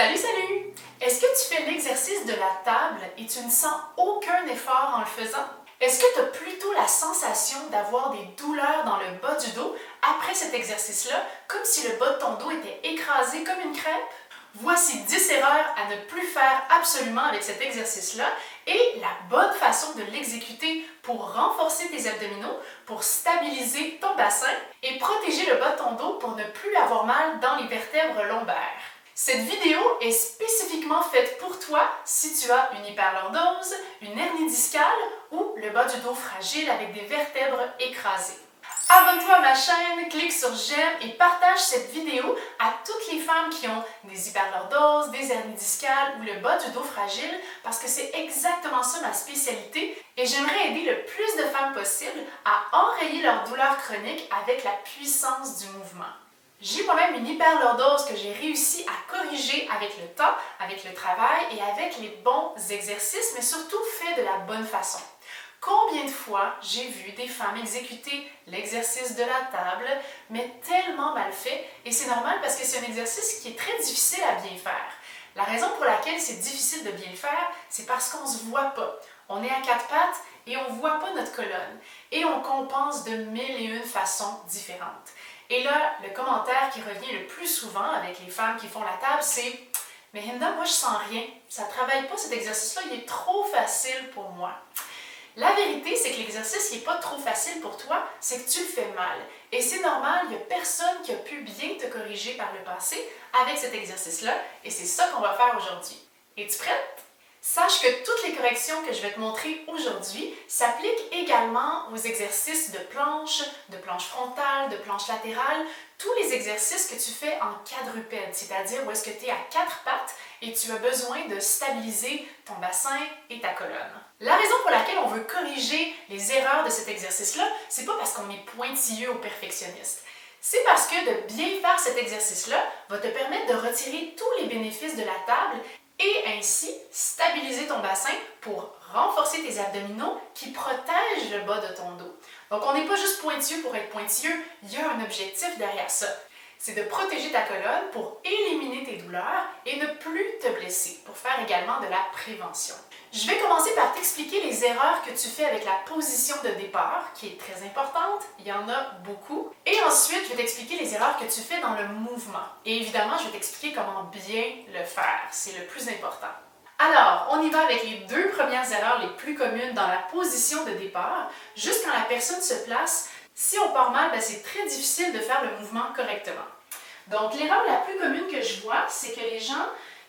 Salut, salut! Est-ce que tu fais l'exercice de la table et tu ne sens aucun effort en le faisant? Est-ce que tu as plutôt la sensation d'avoir des douleurs dans le bas du dos après cet exercice-là, comme si le bas de ton dos était écrasé comme une crêpe? Voici 10 erreurs à ne plus faire absolument avec cet exercice-là et la bonne façon de l'exécuter pour renforcer tes abdominaux, pour stabiliser ton bassin et protéger le bas de ton dos pour ne plus avoir mal dans les vertèbres lombaires. Cette vidéo est spécifiquement faite pour toi si tu as une hyperlordose, une hernie discale ou le bas du dos fragile avec des vertèbres écrasées. Abonne-toi à ma chaîne, clique sur j'aime et partage cette vidéo à toutes les femmes qui ont des hyperlordoses, des hernies discales ou le bas du dos fragile parce que c'est exactement ça ma spécialité et j'aimerais aider le plus de femmes possible à enrayer leurs douleurs chroniques avec la puissance du mouvement. J'ai moi-même une hyperlordose que j'ai réussi à corriger avec le temps, avec le travail et avec les bons exercices, mais surtout fait de la bonne façon. Combien de fois j'ai vu des femmes exécuter l'exercice de la table, mais tellement mal fait, et c'est normal parce que c'est un exercice qui est très difficile à bien faire. La raison pour laquelle c'est difficile de bien le faire, c'est parce qu'on ne se voit pas. On est à quatre pattes et on ne voit pas notre colonne, et on compense de mille et une façons différentes. Et là, le commentaire qui revient le plus souvent avec les femmes qui font la table, c'est « Mais Hinda, moi je sens rien, ça ne travaille pas cet exercice-là, il est trop facile pour moi. » La vérité, c'est que l'exercice n'est pas trop facile pour toi, c'est que tu le fais mal. Et c'est normal, il n'y a personne qui a pu bien te corriger par le passé avec cet exercice-là, et c'est ça qu'on va faire aujourd'hui. Es-tu prête? Sache que toutes les corrections que je vais te montrer aujourd'hui s'appliquent également aux exercices de planche frontale, de planche latérale, tous les exercices que tu fais en quadrupède, c'est-à-dire où est-ce que tu es à quatre pattes et tu as besoin de stabiliser ton bassin et ta colonne. La raison pour laquelle on veut corriger les erreurs de cet exercice-là, c'est pas parce qu'on est pointilleux ou perfectionniste. C'est parce que de bien faire cet exercice-là va te permettre de retirer tous les bénéfices de la table et ainsi stabiliser ton bassin pour renforcer tes abdominaux qui protègent le bas de ton dos. Donc on n'est pas juste pointilleux pour être pointilleux, il y a un objectif derrière ça. C'est de protéger ta colonne pour éliminer tes douleurs et ne plus te blesser, pour faire également de la prévention. Je vais commencer par t'expliquer les erreurs que tu fais avec la position de départ, qui est très importante, il y en a beaucoup. Et ensuite, je vais t'expliquer les erreurs que tu fais dans le mouvement. Et évidemment, je vais t'expliquer comment bien le faire, c'est le plus important. Alors, on y va avec les deux premières erreurs les plus communes dans la position de départ. Juste quand la personne se place, si on part mal, c'est très difficile de faire le mouvement correctement. Donc, l'erreur la plus commune que je vois, c'est que les gens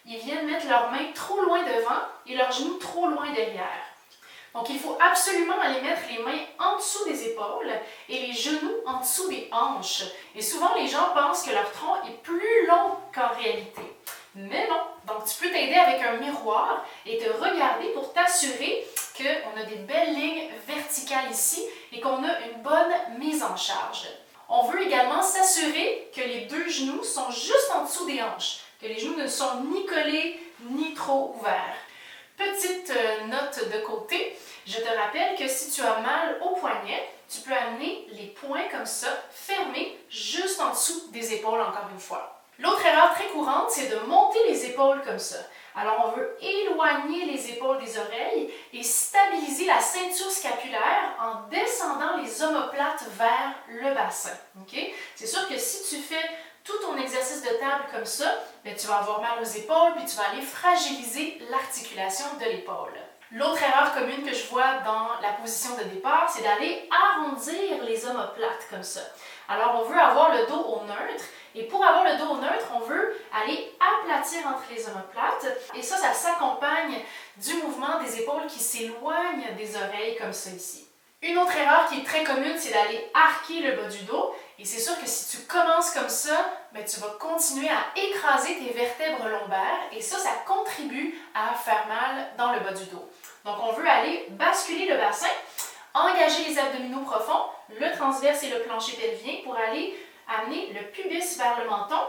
ils viennent mettre leurs mains trop loin devant et leurs genoux trop loin derrière. Donc, il faut absolument aller mettre les mains en dessous des épaules et les genoux en dessous des hanches. Et souvent, les gens pensent que leur tronc est plus long qu'en réalité. Mais non! Donc, tu peux t'aider avec un miroir et te regarder pour t'assurer qu'on a des belles lignes verticales ici et qu'on a une bonne mise en charge. On veut également s'assurer que les deux genoux sont juste en dessous des hanches, que les genoux ne sont ni collés ni trop ouverts. Petite note de côté, je te rappelle que si tu as mal au poignet, tu peux amener les poings comme ça, fermés, juste en dessous des épaules encore une fois. L'autre erreur très courante, c'est de monter les épaules comme ça. Alors, on veut éloigner les épaules des oreilles et stabiliser la ceinture scapulaire en descendant les omoplates vers le bassin. Okay? C'est sûr que si tu fais tout ton exercice de table comme ça, tu vas avoir mal aux épaules puis tu vas aller fragiliser l'articulation de l'épaule. L'autre erreur commune que je vois dans la position de départ, c'est d'aller arrondir les omoplates comme ça. Alors, on veut avoir le dos au neutre et pour avoir le dos au neutre, on veut aller aplatir entre les omoplates et ça s'accompagne du mouvement des épaules qui s'éloignent des oreilles comme ça ici. Une autre erreur qui est très commune, c'est d'aller arquer le bas du dos. Et c'est sûr que si tu commences comme ça, tu vas continuer à écraser tes vertèbres lombaires et ça contribue à faire mal dans le bas du dos. Donc, on veut aller basculer le bassin, engager les abdominaux profonds, le transverse et le plancher pelvien pour aller amener le pubis vers le menton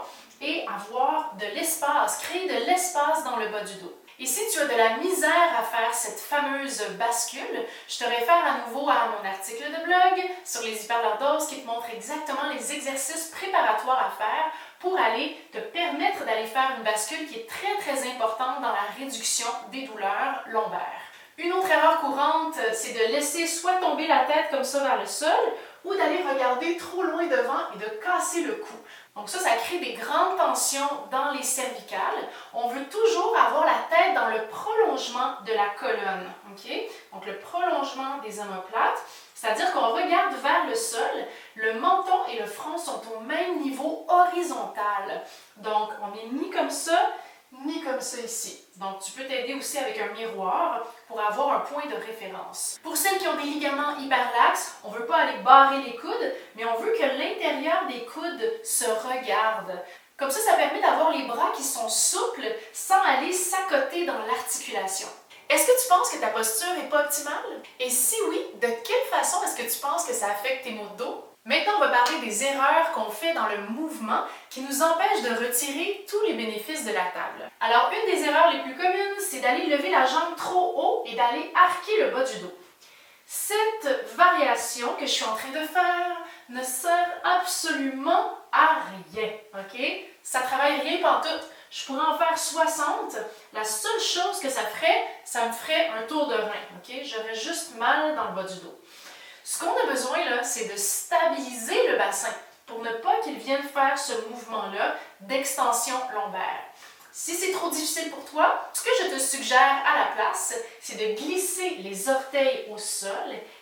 et avoir de l'espace, créer de l'espace dans le bas du dos. Et si tu as de la misère à faire cette fameuse bascule, je te réfère à nouveau à mon article de blog sur les hyperlordoses qui te montre exactement les exercices préparatoires à faire pour aller te permettre d'aller faire une bascule qui est très très importante dans la réduction des douleurs lombaires. Une autre erreur courante, c'est de laisser soit tomber la tête comme ça vers le sol ou d'aller regarder trop loin devant et de casser le cou. Donc ça crée des grandes tensions dans les cervicales. On veut toujours avoir la tête dans le prolongement de la colonne. Okay? Donc le prolongement des omoplates, c'est-à-dire qu'on regarde vers le sol, le menton et le front sont au même niveau horizontal. Donc on n'est ni comme ça, ni comme ça ici. Donc, tu peux t'aider aussi avec un miroir pour avoir un point de référence. Pour celles qui ont des ligaments hyperlaxes, on ne veut pas aller barrer les coudes, mais on veut que l'intérieur des coudes se regarde. Comme ça permet d'avoir les bras qui sont souples sans aller s'accoter dans l'articulation. Est-ce que tu penses que ta posture n'est pas optimale? Et si oui, de quelle façon est-ce que tu penses que ça affecte tes maux de dos? Maintenant, on va parler des erreurs qu'on fait dans le mouvement qui nous empêchent de retirer tous les bénéfices de la table. Alors, une des erreurs les plus communes, c'est d'aller lever la jambe trop haut et d'aller arquer le bas du dos. Cette variation que je suis en train de faire ne sert absolument à rien, ok? Ça ne travaille rien pantoute. Je pourrais en faire 60. La seule chose que ça me ferait un tour de rein, ok? J'aurais juste mal dans le bas du dos. Ce qu'on a besoin, là, c'est de stabiliser le bassin pour ne pas qu'il vienne faire ce mouvement-là d'extension lombaire. Si c'est trop difficile pour toi, ce que je te suggère à la place, c'est de glisser les orteils au sol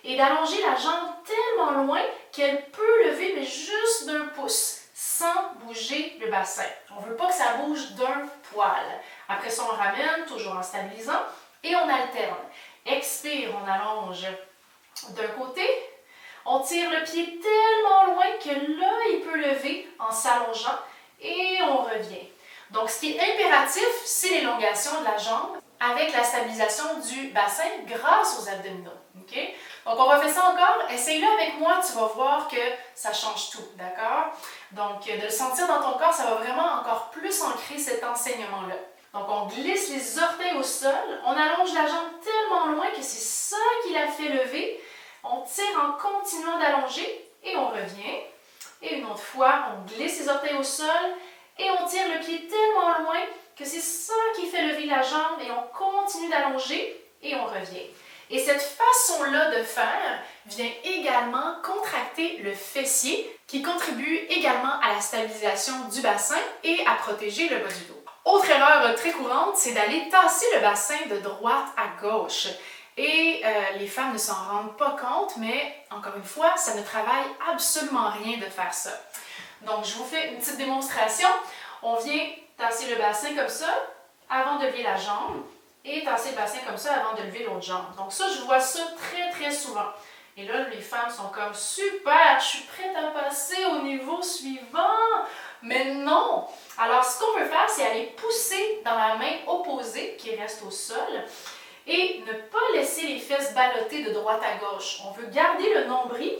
et d'allonger la jambe tellement loin qu'elle peut lever mais juste d'un pouce, sans bouger le bassin. On ne veut pas que ça bouge d'un poil. Après ça, on ramène, toujours en stabilisant, et on alterne. Expire, on allonge d'un côté, on tire le pied tellement loin que là, il peut lever en s'allongeant et on revient. Donc, ce qui est impératif, c'est l'élongation de la jambe avec la stabilisation du bassin grâce aux abdominaux. Okay? Donc, on refait ça encore. Essaye-le avec moi, tu vas voir que ça change tout, d'accord? Donc, de le sentir dans ton corps, ça va vraiment encore plus ancrer cet enseignement-là. Donc, on glisse les orteils au sol, on allonge la jambe tellement loin que c'est ça qui la fait lever. On tire en continuant d'allonger et on revient. Et une autre fois, on glisse les orteils au sol et on tire le pied tellement loin que c'est ça qui fait lever la jambe et on continue d'allonger et on revient. Et cette façon-là de faire vient également contracter le fessier qui contribue également à la stabilisation du bassin et à protéger le bas du dos. Autre erreur très courante, c'est d'aller tasser le bassin de droite à gauche. Et les femmes ne s'en rendent pas compte, mais encore une fois, ça ne travaille absolument rien de faire ça. Donc, je vous fais une petite démonstration. On vient tasser le bassin comme ça avant de lever la jambe et tasser le bassin comme ça avant de lever l'autre jambe. Donc ça, je vois ça très très souvent. Et là, les femmes sont comme « Super, je suis prête à passer au niveau suivant! » Mais non! Alors, ce qu'on veut faire, c'est aller pousser dans la main opposée qui reste au sol et ne pas laisser les fesses ballotter de droite à gauche. On veut garder le nombril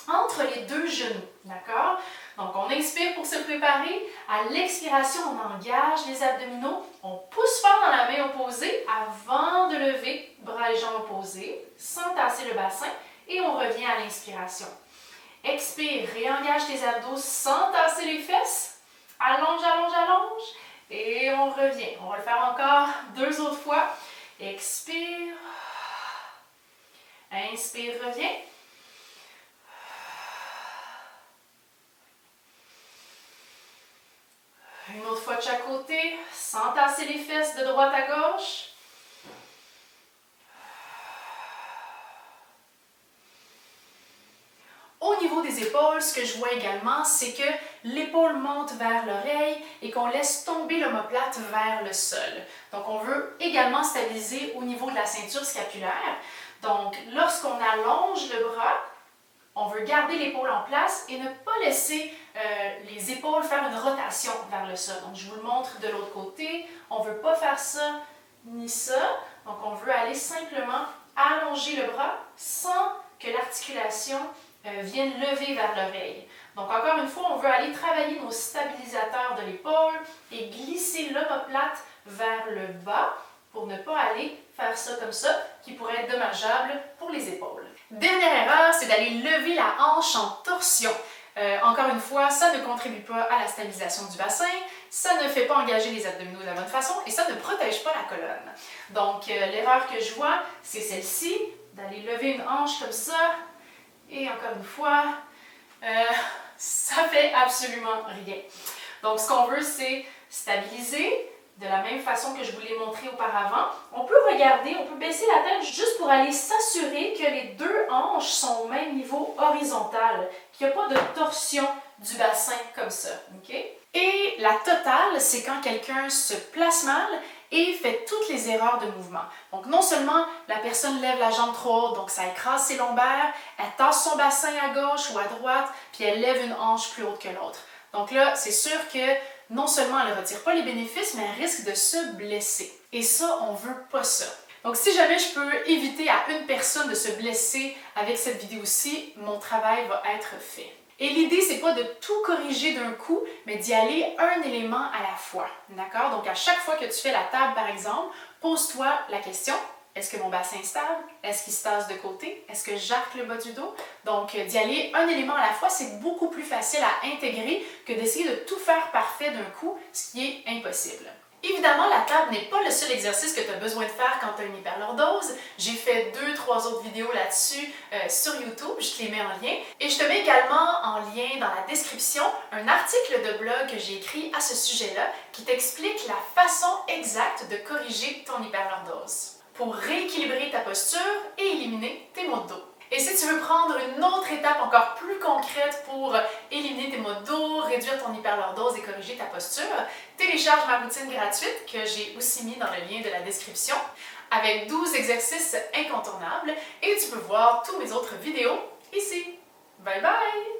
entre les deux genoux, d'accord? Donc, on inspire pour se préparer. À l'expiration, on engage les abdominaux. On pousse fort dans la main opposée avant de lever, bras et jambes opposés, sans tasser le bassin. Et on revient à l'inspiration. Expire, réengage tes abdos sans tasser les fesses. Allonge, allonge, allonge. Et on revient. On va le faire encore 2 autres fois. Expire. Inspire, reviens. Une autre fois de chaque côté, sans tasser les fesses de droite à gauche. Au niveau des épaules, ce que je vois également, c'est que l'épaule monte vers l'oreille et qu'on laisse tomber l'omoplate vers le sol. Donc, on veut également stabiliser au niveau de la ceinture scapulaire. Donc, lorsqu'on allonge le bras, on veut garder l'épaule en place et ne pas laisser les épaules faire une rotation vers le sol. Donc, je vous le montre de l'autre côté. On ne veut pas faire ça ni ça. Donc, on veut aller simplement allonger le bras sans que l'articulation vienne lever vers l'oreille. Donc, encore une fois, on veut aller travailler nos stabilisateurs de l'épaule et glisser l'omoplate vers le bas pour ne pas aller faire ça comme ça, qui pourrait être dommageable pour les épaules. Dernière erreur, c'est d'aller lever la hanche en torsion. Encore une fois, ça ne contribue pas à la stabilisation du bassin, ça ne fait pas engager les abdominaux de la bonne façon et ça ne protège pas la colonne. Donc, l'erreur que je vois, c'est celle-ci, d'aller lever une hanche comme ça. Et encore une fois, ça fait absolument rien. Donc, ce qu'on veut, c'est stabiliser de la même façon que je vous l'ai montré auparavant. On peut regarder, on peut baisser la tête juste pour aller s'assurer que les deux hanches sont au même niveau horizontal, qu'il n'y a pas de torsion du bassin comme ça. Okay? Et la totale, c'est quand quelqu'un se place mal et fait toutes les erreurs de mouvement. Donc, non seulement la personne lève la jambe trop haute, donc ça écrase ses lombaires, elle tasse son bassin à gauche ou à droite, puis elle lève une hanche plus haute que l'autre. Donc là, c'est sûr que non seulement elle ne retire pas les bénéfices, mais elle risque de se blesser. Et ça, on ne veut pas ça. Donc, si jamais je peux éviter à une personne de se blesser avec cette vidéo-ci, mon travail va être fait. Et l'idée, c'est pas de tout corriger d'un coup, mais d'y aller un élément à la fois. D'accord? Donc, à chaque fois que tu fais la table, par exemple, pose-toi la question: est-ce que mon bassin est stable? Est-ce qu'il se tasse de côté? Est-ce que j'arque le bas du dos? Donc, d'y aller un élément à la fois, c'est beaucoup plus facile à intégrer que d'essayer de tout faire parfait d'un coup, ce qui est impossible. Évidemment, la table n'est pas le seul exercice que tu as besoin de faire quand tu as une hyperlordose. J'ai fait 2-3 autres vidéos là-dessus sur YouTube, je te les mets en lien. Et je te mets également en lien dans la description un article de blog que j'ai écrit à ce sujet-là qui t'explique la façon exacte de corriger ton hyperlordose pour rééquilibrer ta posture et éliminer tes maux de dos. Et si tu veux prendre une autre étape encore plus concrète pour éliminer tes maux de dos, réduire ton hyperlordose et corriger ta posture, télécharge ma routine gratuite que j'ai aussi mis dans le lien de la description avec 12 exercices incontournables et tu peux voir toutes mes autres vidéos ici. Bye bye!